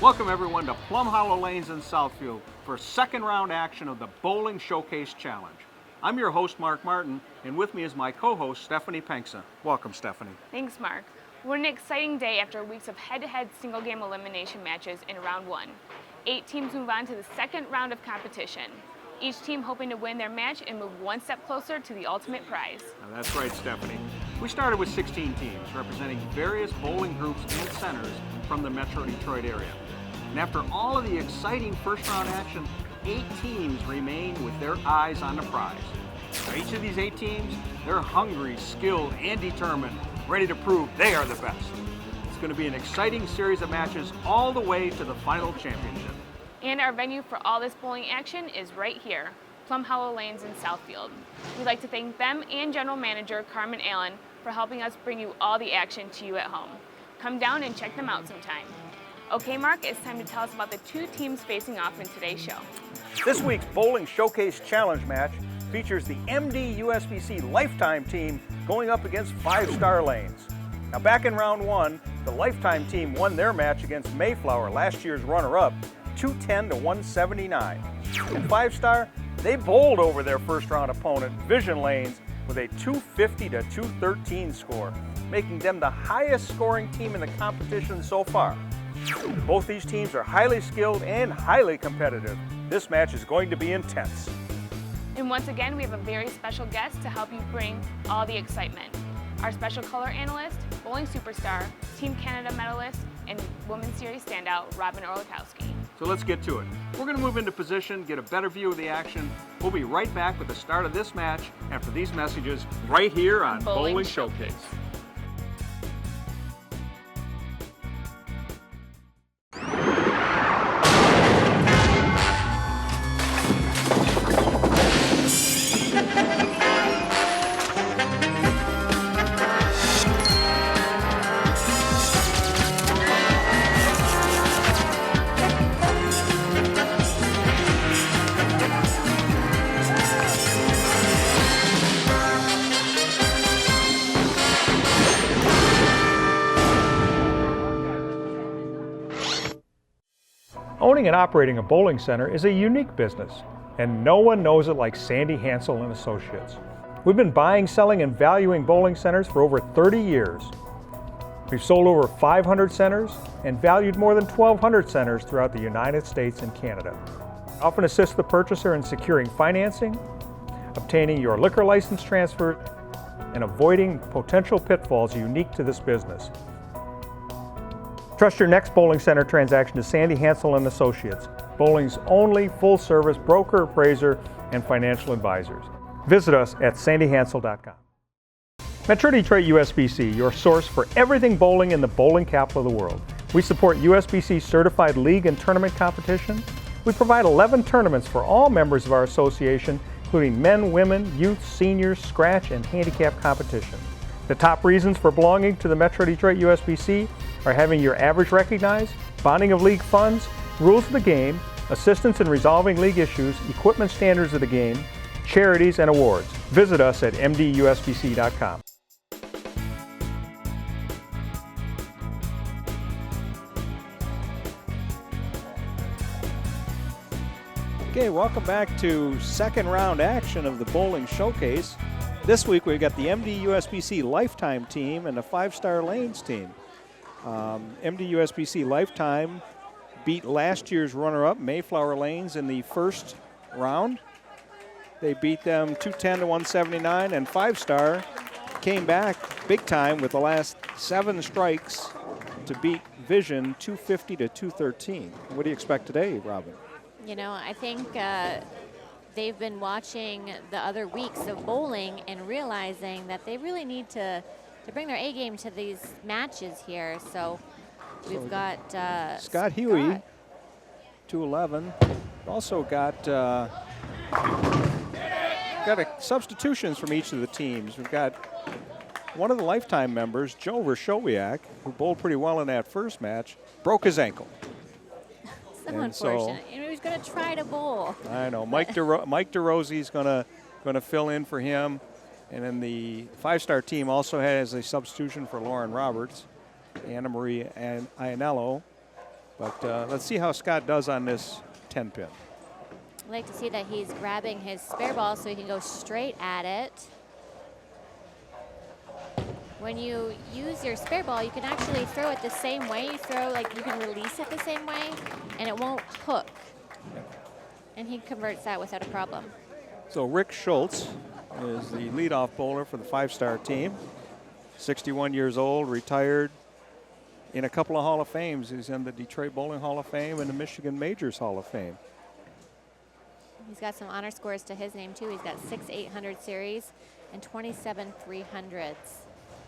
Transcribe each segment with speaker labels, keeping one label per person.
Speaker 1: Welcome everyone to Plum Hollow Lanes in Southfield for second round action of the Bowling Showcase Challenge. I'm your host, Mark Martin, and with me is my co-host, Stephanie Penksa. Welcome, Stephanie.
Speaker 2: Thanks, Mark. What an exciting day after weeks of head-to-head single-game elimination matches in round one. 8 teams move on to the second round of competition, each team hoping to win their match and move one step closer to the ultimate prize.
Speaker 1: Now, that's right, Stephanie. We started with 16 teams representing various bowling groups and centers from the Metro Detroit area. And after all of the exciting first round action, 8 teams remain with their eyes on the prize. Now, each of these 8 teams, they're hungry, skilled, and determined, ready to prove they are the best. It's going to be an exciting series of matches all the way to the final championship.
Speaker 2: And our venue for all this bowling action is right here, Plum Hollow Lanes in Southfield. We'd like to thank them and General Manager Carmen Allen for helping us bring you all the action to you at home. Come down and check them out sometime. Okay, Mark, it's time to tell us about the 2 teams facing off in today's show.
Speaker 1: This week's Bowling Showcase Challenge match features the MDUSBC Lifetime team going up against 5-Star Lanes. Now, back in round 1, the Lifetime team won their match against Mayflower, last year's runner-up, 210 to 179. And 5-Star, they bowled over their first round opponent, Vision Lanes, with a 250 to 213 score, making them the highest scoring team in the competition so far. Both these teams are highly skilled and highly competitive. This match is going to be intense.
Speaker 2: And once again, we have a very special guest to help you bring all the excitement. Our special color analyst, bowling superstar, Team Canada medalist, and Women's Series standout, Robin Orlikowski.
Speaker 1: So let's get to it. We're going to move into position, get a better view of the action. We'll be right back with the start of this match after these messages right here on Bowling Showcase. Owning and operating a bowling center is a unique business, and no one knows it like Sandy Hansel and Associates. We've been buying, selling, and valuing bowling centers for over 30 years. We've sold over 500 centers and valued more than 1,200 centers throughout the United States and Canada. We often assist the purchaser in securing financing, obtaining your liquor license transfer, and avoiding potential pitfalls unique to this business. Trust your next bowling center transaction to Sandy Hansel and Associates, bowling's only full-service broker, appraiser, and financial advisors. Visit us at sandyhansel.com. Metro Detroit USBC, your source for everything bowling in the bowling capital of the world. We support USBC certified league and tournament competition. We provide 11 tournaments for all members of our association, including men, women, youth, seniors, scratch, and handicap competition. The top reasons for belonging to the Metro Detroit USBC are having your average recognized, bonding of league funds, rules of the game, assistance in resolving league issues, equipment standards of the game, charities, and awards. Visit us at MDUSBC.com.
Speaker 3: Okay, welcome back to second round action of the Bowling Showcase. This week we've got the MDUSBC Lifetime team and the 5-Star Lanes team. MDUSBC Lifetime beat last year's runner-up, Mayflower Lanes, in the first round. They beat them 210 to 179, and 5-Star came back big time with the last 7 strikes to beat Vision 250 to 213. What do you expect today, Robin?
Speaker 4: You know, I think they've been watching the other weeks of bowling and realizing that they really need to bring their A game to these matches here. So we've got
Speaker 3: Scott Huey, 211. Also got substitutions from each of the teams. We've got one of the Lifetime members, Joe Vershowiak, who bowled pretty well in that first match, broke his ankle.
Speaker 4: So unfortunate. So, he was going to try to bowl.
Speaker 3: I know. Mike DeRosie's going to fill in for him. And then the 5-Star team also has a substitution for Lauren Roberts, Anna Marie and Ianello, But let's see how Scott does on this 10 pin.
Speaker 4: I like to see that he's grabbing his spare ball so he can go straight at it. When you use your spare ball, you can actually throw it the same way. You can release it the same way, and it won't hook. And he converts that without a problem.
Speaker 3: So Rick Schultz is the leadoff bowler for the 5-star team. 61 years old, retired, in a couple of Hall of Fames. He's in the Detroit Bowling Hall of Fame and the Michigan Majors Hall of Fame.
Speaker 4: He's got some honor scores to his name, too. He's got 6 800 series and 27 300s.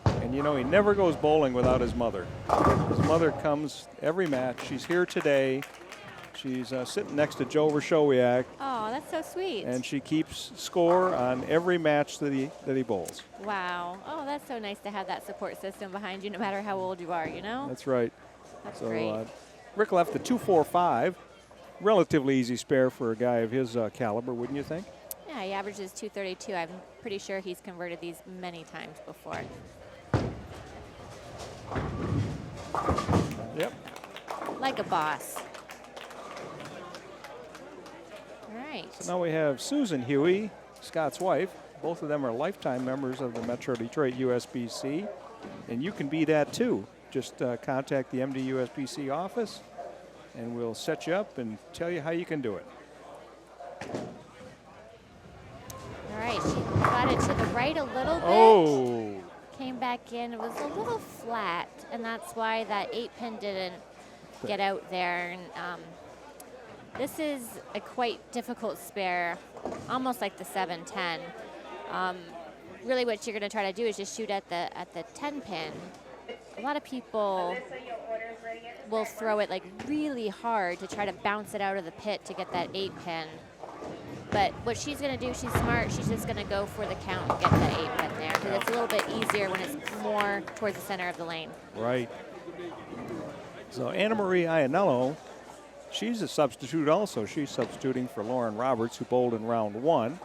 Speaker 3: And you know, he never goes bowling without his mother. His mother comes every match. She's here today. She's sitting next to Joe Vershowiak.
Speaker 4: Oh, that's so sweet.
Speaker 3: And she keeps score on every match that he bowls.
Speaker 4: Wow. Oh, that's so nice to have that support system behind you no matter how old you are, you know?
Speaker 3: That's right.
Speaker 4: That's great.
Speaker 3: Rick left the 2.45. Relatively easy spare for a guy of his caliber, wouldn't you think?
Speaker 4: Yeah, he averages 232. I'm pretty sure he's converted these many times before.
Speaker 3: Yep.
Speaker 4: Like a boss. All right.
Speaker 3: So now we have Susan Huey, Scott's wife. Both of them are lifetime members of the Metro Detroit USBC. And you can be that too. Just contact the MDUSBC office and we'll set you up and tell you how you can do it.
Speaker 4: All right, she got it to the right a little bit.
Speaker 3: Oh.
Speaker 4: Came back in. It was a little flat, and that's why that 8-pin didn't get out there. And this is a quite difficult spare, almost like the 7-10. Really, what you're going to try to do is just shoot at the 10-pin. A lot of people will throw it like really hard to try to bounce it out of the pit to get that 8-pin. But what she's going to do, she's smart, she's just going to go for the count and get the 8-pin there, because it's a little bit easier when it's more towards the center of the lane.
Speaker 3: Right. So Anna Marie Iannello, she's a substitute also. She's substituting for Lauren Roberts, who bowled in round 1.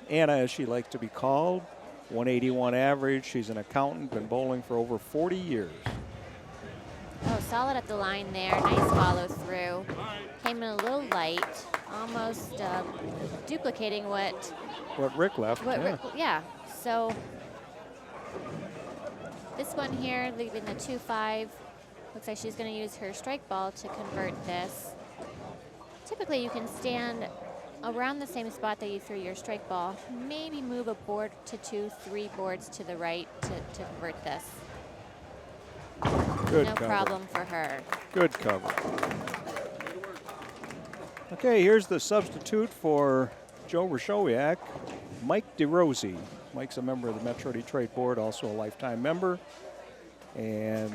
Speaker 3: Anna, as she likes to be called, 181 average. She's an accountant, been bowling for over 40 years.
Speaker 4: Oh, solid at the line there. Nice follow through. Came in a little light, almost duplicating what
Speaker 3: Rick left.
Speaker 4: Yeah. So this one here, leaving the 2-5. Looks like she's going to use her strike ball to convert this. Typically, you can stand around the same spot that you threw your strike ball. Maybe move a board to 2, 3 boards to the right to convert this.
Speaker 3: Good
Speaker 4: no
Speaker 3: cover.
Speaker 4: problem for her.
Speaker 3: Good cover. Okay, here's the substitute for Joe Vershowiak, Mike DeRosie. Mike's a member of the Metro Detroit Board, also a lifetime member, and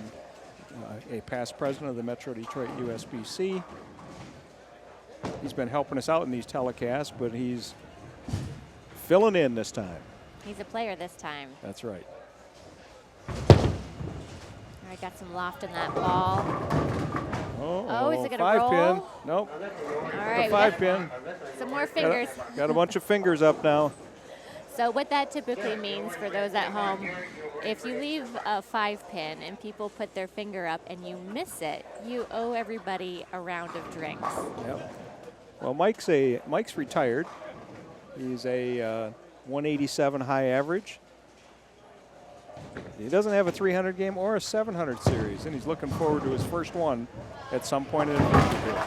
Speaker 3: a past president of the Metro Detroit USBC. He's been helping us out in these telecasts, but he's filling in this time.
Speaker 4: He's a player this time.
Speaker 3: That's right.
Speaker 4: All right, got some loft in that ball.
Speaker 3: Oh,
Speaker 4: is it going to
Speaker 3: 5-pin.
Speaker 4: roll?
Speaker 3: Nope.
Speaker 4: All right,
Speaker 3: The 5-pin.
Speaker 4: some more fingers.
Speaker 3: Got a bunch of fingers up now.
Speaker 4: So what that typically means for those at home, if you leave a 5-pin and people put their finger up and you miss it, you owe everybody a round of drinks.
Speaker 3: Yep. Well, Mike's retired. He's a 187 high average. He doesn't have a 300 game or a 700 series, and he's looking forward to his first one at some point in the future.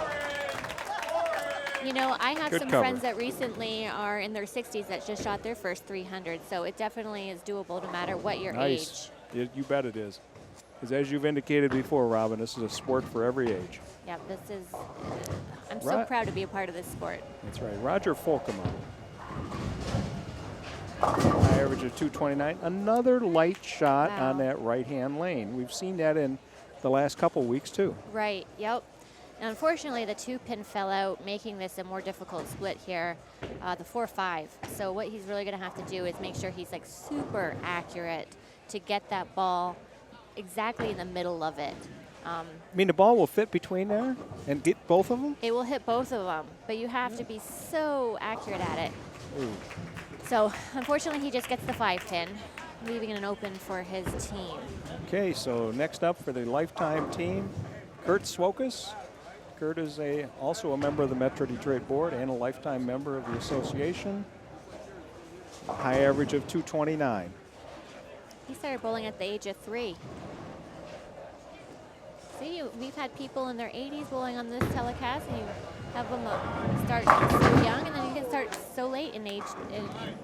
Speaker 4: You know, I have
Speaker 3: Good
Speaker 4: some
Speaker 3: cover.
Speaker 4: friends that recently are in their 60s that just shot their first 300, so it definitely is doable no matter what your
Speaker 3: Nice.
Speaker 4: age.
Speaker 3: You bet it is. Because as you've indicated before, Robin, this is a sport for every age.
Speaker 4: Yeah, this is, I'm so proud to be a part of this sport.
Speaker 3: That's right. Roger Folkema. High average of 229. Another light shot on that right-hand lane. We've seen that in the last couple weeks, too.
Speaker 4: Right, yep. Now, unfortunately, the 2-pin fell out, making this a more difficult split here, the 4-5. So what he's really going to have to do is make sure he's like super accurate to get that ball exactly in the middle of it.
Speaker 3: I mean, the ball will fit between there and get both of them?
Speaker 4: It will hit both of them, but you have to be so accurate at it.
Speaker 3: Ooh.
Speaker 4: So unfortunately, he just gets the 5-pin, leaving it open for his team.
Speaker 3: Okay, so next up for the lifetime team, Kurt Swokas. Kurt is also a member of the Metro Detroit Board and a lifetime member of the association. High average of 229.
Speaker 4: He started bowling at the age of 3. See, we've had people in their 80s bowling on this telecast, and you have them start so young, and then you can start so late in age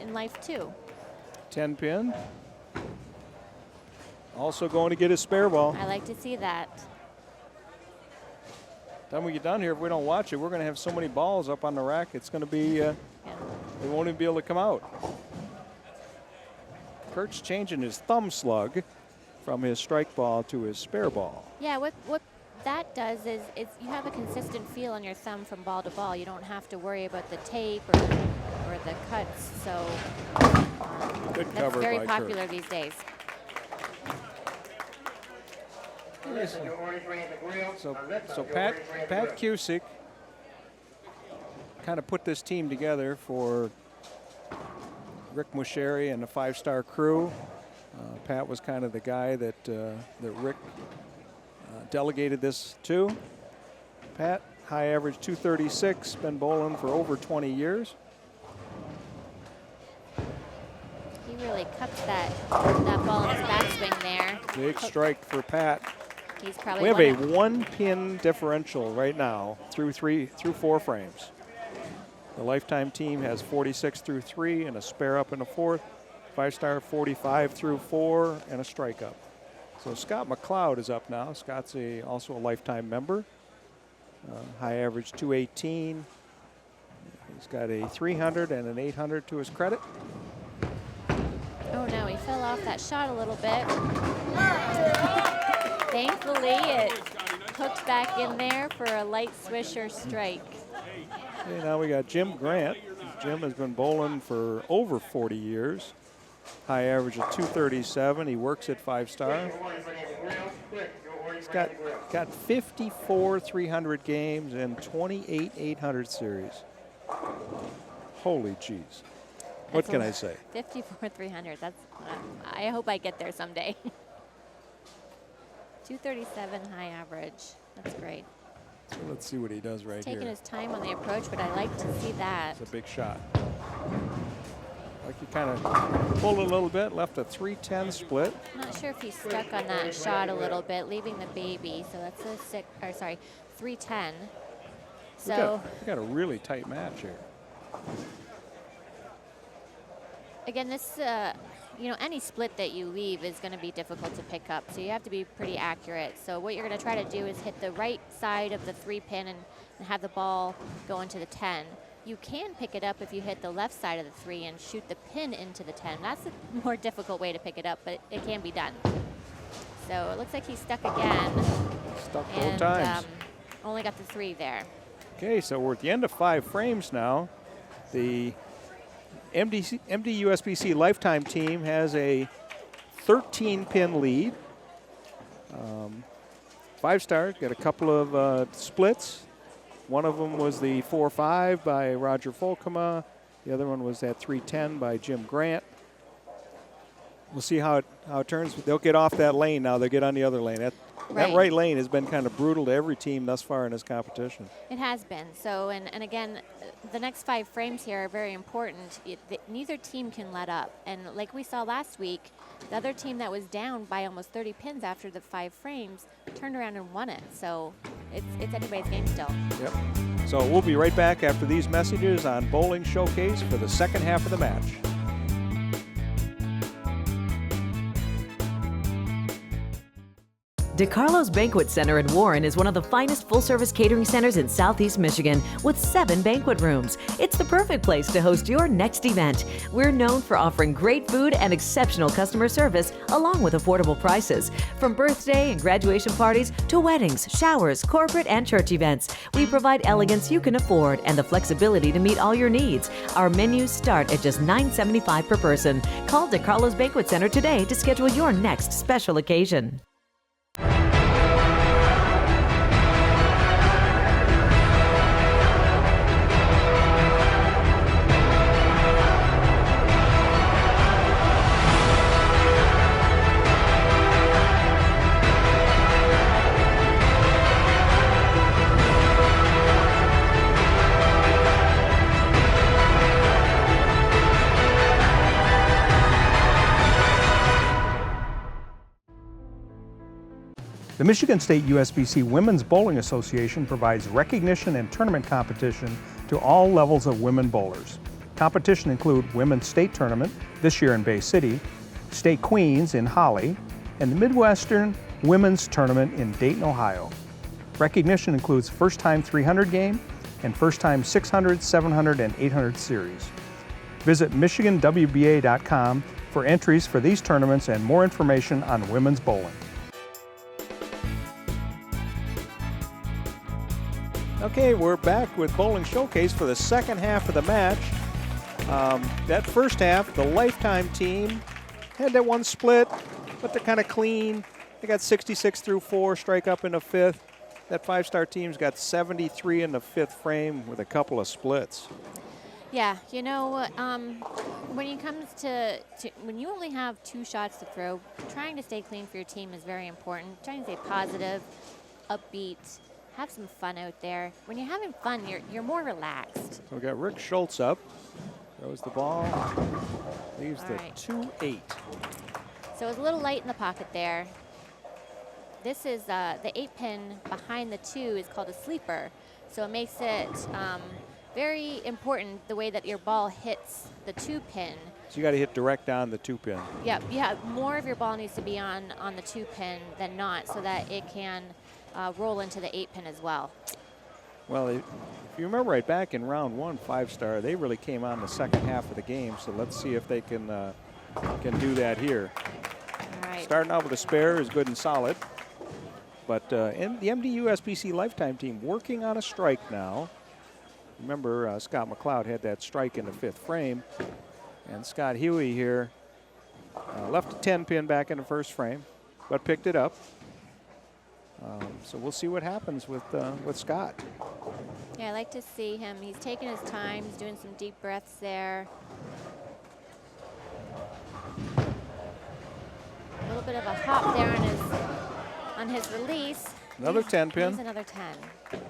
Speaker 4: in life too.
Speaker 3: 10 pin. Also going to get his spare ball.
Speaker 4: I like to see that.
Speaker 3: Time we get down here, if we don't watch it, we're going to have so many balls up on the rack, it's going to be, they won't even be able to come out. Kurt's changing his thumb slug from his strike ball to his spare ball.
Speaker 4: Yeah, what that does is you have a consistent feel on your thumb from ball to ball. You don't have to worry about the tape or the cuts. So
Speaker 3: Good
Speaker 4: that's
Speaker 3: cover
Speaker 4: very
Speaker 3: by
Speaker 4: popular
Speaker 3: Kurt.
Speaker 4: these days.
Speaker 3: So Pat Cusick kind of put this team together for Rick Musheri and the 5-star crew. Pat was kind of the guy that Rick delegated this to. Pat, high average 236, been bowling for over 20 years.
Speaker 4: He really cuts that ball in his backswing there.
Speaker 3: Big strike for Pat.
Speaker 4: He's probably
Speaker 3: We have a 1-pin differential right now through 4 frames. The lifetime team has 46 through 3 and a spare up in the 4th. 5-star 45 through 4 and a strike up. So Scott McLeod is up now. Scott's also a lifetime member. High average 218. He's got a 300 and an 800 to his credit.
Speaker 4: Oh no, he fell off that shot a little bit. Thankfully, it hooked back in there for a light swisher strike.
Speaker 3: Okay, now we got Jim Grant. Jim has been bowling for over 40 years. High average of 237. He works at 5-star. He's got 54 300 games and 28 800 series. Holy jeez. What can I say?
Speaker 4: 54 300. That's. I hope I get there someday. 237 high average. That's great.
Speaker 3: So let's see what he does right here.
Speaker 4: Taking his time on the approach, but I like to see that.
Speaker 3: It's a big shot. Like he kind of pulled a little bit, left a 310 split.
Speaker 4: I'm not sure if he's stuck on that shot a little bit, leaving the baby. So that's a 310. So
Speaker 3: we got a really tight match here.
Speaker 4: again, this, any split that you leave is going to be difficult to pick up. So you have to be pretty accurate. So what you're going to try to do is hit the right side of the 3-pin and have the ball go into the 10. You can pick it up if you hit the left side of the 3 and shoot the pin into the 10. That's a more difficult way to pick it up, but it can be done. So it looks like he's stuck again.
Speaker 3: Stuck both times.
Speaker 4: Only got the 3 there.
Speaker 3: Okay, so we're at the end of 5 frames now. The MDUSBC Lifetime team has a 13-pin lead. 5-star, got a couple of splits. One of them was the 4-5 by Roger Folkema. The other one was that 3-10 by Jim Grant. We'll see how it turns. They'll get off that lane now. They'll get on the other lane. That right lane has been kind of brutal to every team thus far in this competition.
Speaker 4: It has been. So, and again, the next 5 frames here are very important. Neither team can let up. And like we saw last week, the other team that was down by almost 30 pins after the 5 frames turned around and won it. So it's anybody's game still.
Speaker 3: Yep. So we'll be right back after these messages on Bowling Showcase for the second half of the match.
Speaker 5: DeCarlo's Banquet Center in Warren is one of the finest full-service catering centers in Southeast Michigan with 7 banquet rooms. It's the perfect place to host your next event. We're known for offering great food and exceptional customer service along with affordable prices. From birthday and graduation parties to weddings, showers, corporate and church events, we provide elegance you can afford and the flexibility to meet all your needs. Our menus start at just $9.75 per person. Call DeCarlo's Banquet Center today to schedule your next special occasion.
Speaker 1: The Michigan State USBC Women's Bowling Association provides recognition and tournament competition to all levels of women bowlers. Competition include Women's State Tournament, this year in Bay City, State Queens in Holly, and the Midwestern Women's Tournament in Dayton, Ohio. Recognition includes first-time 300 game and first-time 600, 700, and 800 series. Visit MichiganWBA.com for entries for these tournaments and more information on women's bowling.
Speaker 3: Okay, we're back with Bowling Showcase for the second half of the match. That first half, the Lifetime team had that one split, but they're kind of clean. They got 66 through 4, strike up in the fifth. That five-star team's got 73 in the fifth frame with a couple of splits.
Speaker 4: Yeah, you know, when it comes to when you only have 2 shots to throw, trying to stay clean for your team is very important. Trying to stay positive, upbeat, have some fun out there. When you're having fun, you're more relaxed.
Speaker 3: So we got Rick Schultz up. Throws the ball, leaves
Speaker 4: All
Speaker 3: the
Speaker 4: right.
Speaker 3: 2-8.
Speaker 4: So it's a little light in the pocket there. This is the 8-pin behind the 2 is called a sleeper. So it makes it very important the way that your ball hits the 2-pin.
Speaker 3: So you got to hit direct on the 2-pin.
Speaker 4: Yeah, more of your ball needs to be on the 2-pin than not, so that it can roll into the 8-pin as well.
Speaker 3: Well, if you remember right back in round 1, five-star, they really came on the second half of the game. So let's see if they can do that here.
Speaker 4: All right.
Speaker 3: Starting out with a spare is good and solid. But in the MDUSBC Lifetime team working on a strike now. Remember, Scott McLeod had that strike in the fifth frame. And Scott Huey here left a 10-pin back in the first frame, but picked it up. So we'll see what happens with Scott.
Speaker 4: Yeah, I like to see him. He's taking his time. He's doing some deep breaths there. A little bit of a hop there on his release.
Speaker 3: Another 10-pin.
Speaker 4: He's another 10.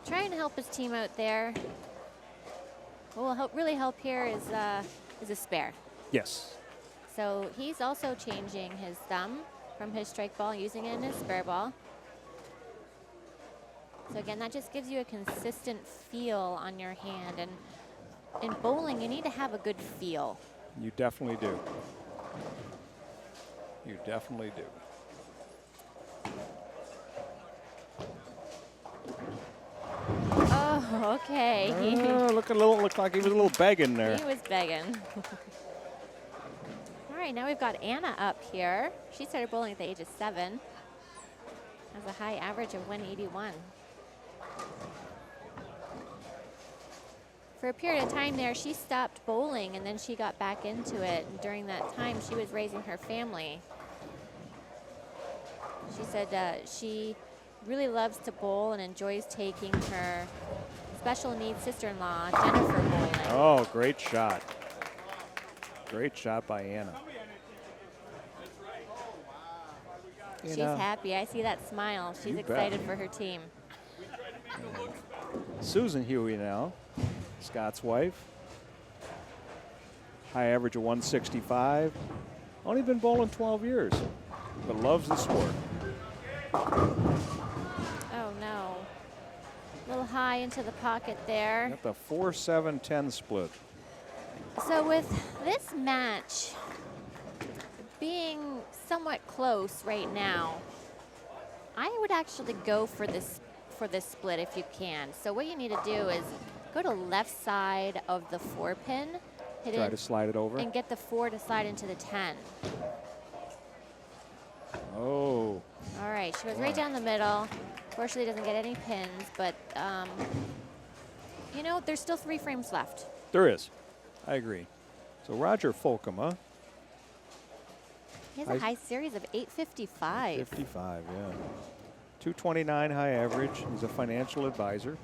Speaker 4: Trying to help his team out there. What will really help here is a spare.
Speaker 3: Yes.
Speaker 4: So he's also changing his thumb from his strike ball, using it in his spare ball. So again, that just gives you a consistent feel on your hand. And in bowling, you need to have a good feel.
Speaker 3: You definitely do. You definitely do.
Speaker 4: Oh, okay.
Speaker 3: Looked like he was a little begging there.
Speaker 4: He was begging. All right, now we've got Anna up here. She started bowling at the age of 7. Has a high average of 181. For a period of time there, she stopped bowling and then she got back into it. And during that time, she was raising her family. She said she really loves to bowl and enjoys taking her special needs sister-in-law, Jennifer, bowling.
Speaker 3: Oh, great shot. Great shot by Anna.
Speaker 4: She's happy. I see that smile. She's excited for her team.
Speaker 3: Susan Huey now, Scott's wife. High average of 165. Only been bowling 12 years, but loves the sport.
Speaker 4: Oh, no. A little high into the pocket there.
Speaker 3: Got the 4-7-10 split.
Speaker 4: So with this match being somewhat close right now, I would actually go for this split if you can. So what you need to do is go to left side of the 4-pin, hit
Speaker 3: Try
Speaker 4: it,
Speaker 3: to slide it over.
Speaker 4: and get the 4 to slide into the 10.
Speaker 3: Oh.
Speaker 4: All right, she goes right down the middle. Fortunately, doesn't get any pins, but you know, there's still 3 frames left.
Speaker 3: There is. I agree. So Roger Folkema.
Speaker 4: He has a high series of 855.
Speaker 3: 55, yeah. 229 high average. He's a financial advisor.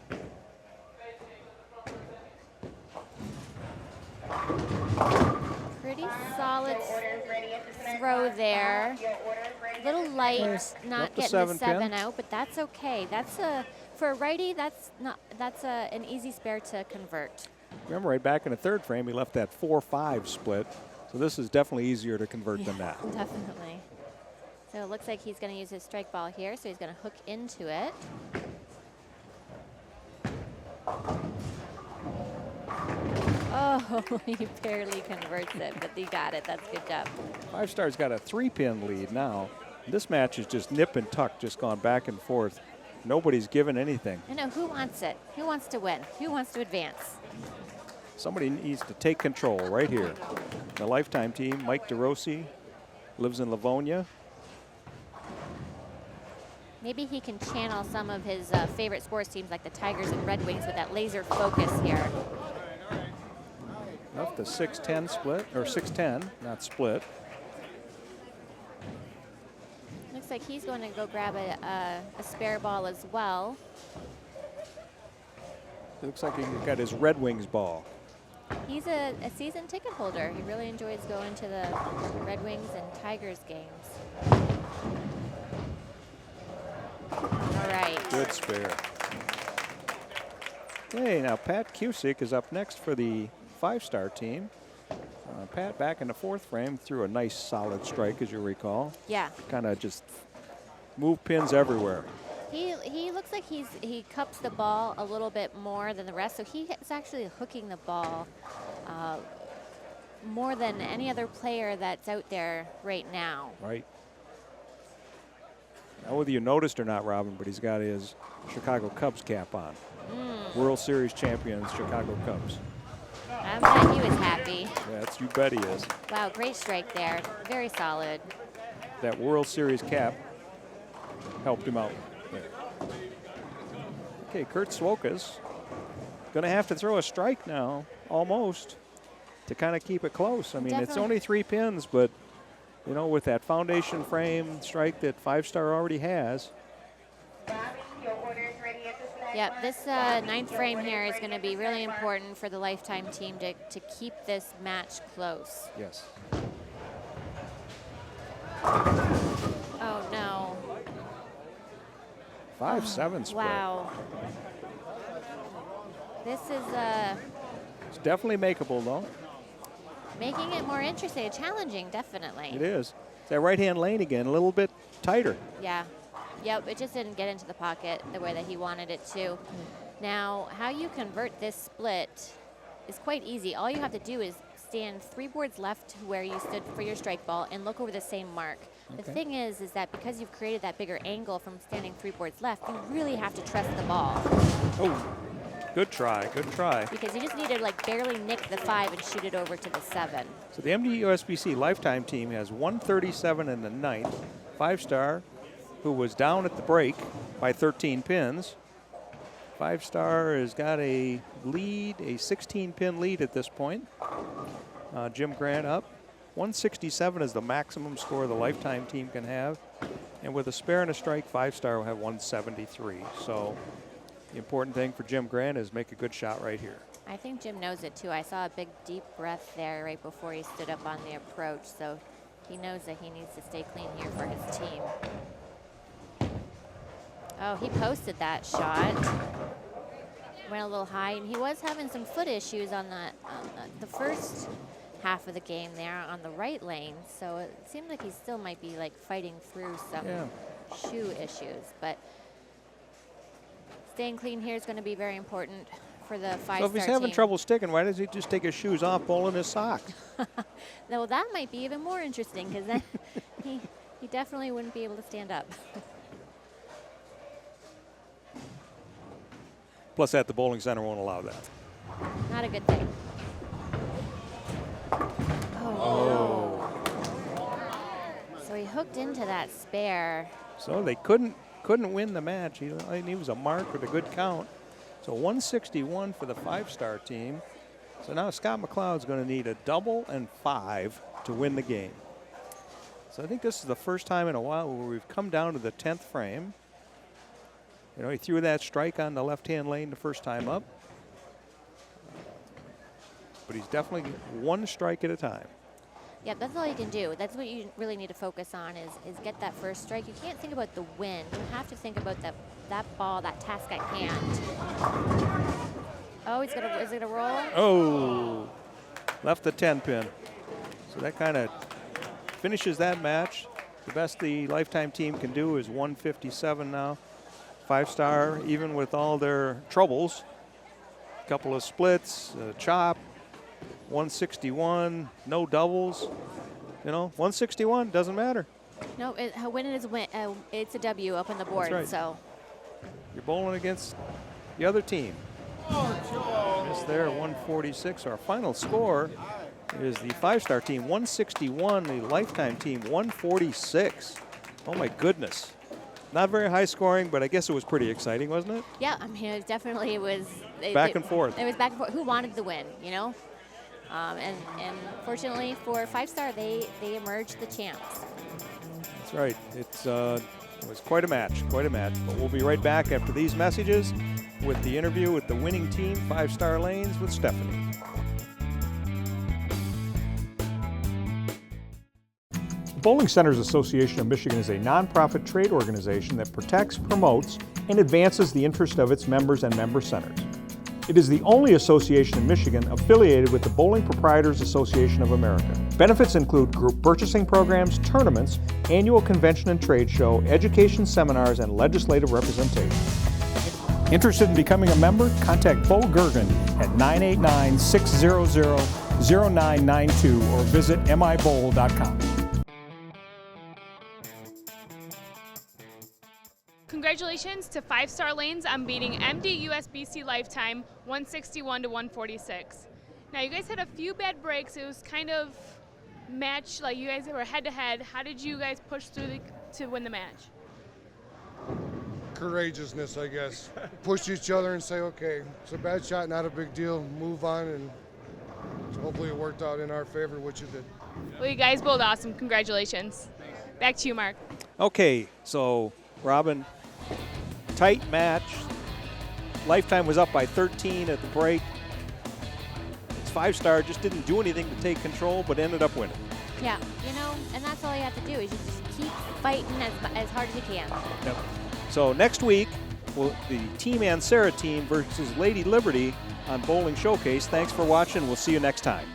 Speaker 4: Pretty solid throw there. A little light, not getting the 7 out, but that's okay. That's for a righty, that's an easy spare to convert.
Speaker 3: Remember, right back in the third frame, he left that 4-5 split. So this is definitely easier to convert than that.
Speaker 4: Definitely. So it looks like he's going to use his strike ball here, so he's going to hook into it. Oh, he barely converts it, but he got it. That's a good job.
Speaker 3: Five Star's got a 3-pin lead now. This match is just nip and tuck, just gone back and forth. Nobody's given anything.
Speaker 4: I know, who wants it? Who wants to win? Who wants to advance?
Speaker 3: Somebody needs to take control right here. The Lifetime team, Mike DeRossi, lives in Livonia.
Speaker 4: Maybe he can channel some of his favorite sports teams like the Tigers and Red Wings with that laser focus here.
Speaker 3: Left the 6-10 split, or 6-10, not split.
Speaker 4: Looks like he's going to go grab a spare ball as well.
Speaker 3: It looks like he got his Red Wings ball.
Speaker 4: He's a season ticket holder. He really enjoys going to the Red Wings and Tigers games. All right.
Speaker 3: Good spare. Okay, now Pat Cusick is up next for the Five-Star team. Pat back in the 4th frame, threw a nice solid strike, as you recall.
Speaker 4: Yeah.
Speaker 3: Kind of just moved pins everywhere.
Speaker 4: He looks like he cups the ball a little bit more than the rest, so he is actually hooking the ball more than any other player that's out there right now.
Speaker 3: Right. Now, whether you noticed or not, Robin, but he's got his Chicago Cubs cap on. World Series champions, Chicago Cubs.
Speaker 4: I bet he was happy.
Speaker 3: Yes, you bet he is.
Speaker 4: Wow, great strike there. Very solid.
Speaker 3: That World Series cap helped him out. Okay, Kurt Swokas going to have to throw a strike now, almost, to kind of keep it close. I mean,
Speaker 4: Definitely.
Speaker 3: It's only 3 pins, but, you know, with that foundation frame strike that Five-Star already has.
Speaker 4: Yep, this 9th frame here is going to be really important for the Lifetime team to keep this match close.
Speaker 3: Yes.
Speaker 4: Oh, no.
Speaker 3: 5-7 split.
Speaker 4: Wow. This is
Speaker 3: It's definitely makeable, though.
Speaker 4: making it more interesting, challenging, definitely.
Speaker 3: It is. It's that right-hand lane again, a little bit tighter.
Speaker 4: Yeah. Yep, it just didn't get into the pocket the way that he wanted it to. Now, how you convert this split is quite easy. All you have to do is stand 3 boards left to where you stood for your strike ball and look over the same mark. The thing is that because you've created that bigger angle from standing 3 boards left, you really have to trust the ball.
Speaker 3: Oh, good try, good try.
Speaker 4: Because you just need to like barely nick the 5 and shoot it over to the 7.
Speaker 3: So the MDUSBC Lifetime team has 137 in the 9th. Five-Star, who was down at the break by 13 pins. Five-Star has got a lead, a 16-pin lead at this point. Jim Grant up. 167 is the maximum score the Lifetime team can have. And with a spare and a strike, Five-Star will have 173. So the important thing for Jim Grant is make a good shot right here.
Speaker 4: I think Jim knows it too. I saw a big deep breath there right before he stood up on the approach. So he knows that he needs to stay clean here for his team. Oh, he posted that shot. Went a little high, and he was having some foot issues on the first half of the game there on the right lane. So it seemed like he still might be like fighting through some shoe issues. But staying clean here is going to be very important for the Five-Star team.
Speaker 3: So if he's having trouble sticking, why does he just take his shoes off, bowl in his socks?
Speaker 4: Well, that might be even more interesting because then he definitely wouldn't be able to stand up.
Speaker 3: Plus that the bowling center won't allow that.
Speaker 4: Not a good thing. Oh. So he hooked into that spare.
Speaker 3: So they couldn't win the match. He was a mark with a good count. So 161 for the Five-Star team. So now Scott McLeod's going to need a double and 5 to win the game. So I think this is the first time in a while where we've come down to the 10th frame. You know, he threw that strike on the left-hand lane the first time up. But he's definitely one strike at a time.
Speaker 4: Yeah, that's all you can do. That's what you really need to focus on is get that first strike. You can't think about the win. You have to think about that ball, that task at hand. Oh, is it gonna roll?
Speaker 3: Oh, left the 10 pin. So that kind of finishes that match. The best the Lifetime team can do is 157 now. 5-star, even with all their troubles. A couple of splits, chop, 161, no doubles. 161 doesn't matter.
Speaker 4: No, a win is a win. It's a W up on the board.
Speaker 3: That's right.
Speaker 4: So
Speaker 3: You're bowling against the other team. Just there, 146. Our final score is the 5-star team, 161. The Lifetime team, 146. Oh my goodness. Not very high scoring, but I guess it was pretty exciting, wasn't it?
Speaker 4: yeah, I mean, it was
Speaker 3: Back and forth.
Speaker 4: It was back and forth. Who wanted the win? And fortunately for 5-star, they emerged the champs.
Speaker 3: That's right. It was quite a match, But we'll be right back after these messages with the interview with the winning team, 5-star Lanes, with Stephanie.
Speaker 1: The Bowling Centers Association of Michigan is a nonprofit trade organization that protects, promotes, and advances the interest of its members and member centers. It is the only association in Michigan affiliated with the Bowling Proprietors Association of America. Benefits include group purchasing programs, tournaments, annual convention and trade show, education seminars, and legislative representation. Interested in becoming a member? Contact Bo Gergen at 989-600-0992 or visit mibowl.com.
Speaker 2: Congratulations to 5-star Lanes on beating MDUSBC Lifetime 161 to 146. Now you guys had a few bad breaks. It was kind of match, like you guys were head to head. How did you guys push through to win the match?
Speaker 6: Courageousness, I guess. Push each other and say, okay, it's a bad shot, not a big deal, move on, and hopefully it worked out in our favor, which it did.
Speaker 2: Well, you guys bowled awesome. Congratulations. Back to you, Mark.
Speaker 3: Okay, so Robin, tight match. Lifetime was up by 13 at the break. It's 5-star, just didn't do anything to take control, but ended up winning.
Speaker 4: Yeah, and that's all you have to do is you just keep fighting as hard as you can.
Speaker 3: Yep. So next week, the Team Ansara team versus Lady Liberty on Bowling Showcase. Thanks for watching. We'll see you next time.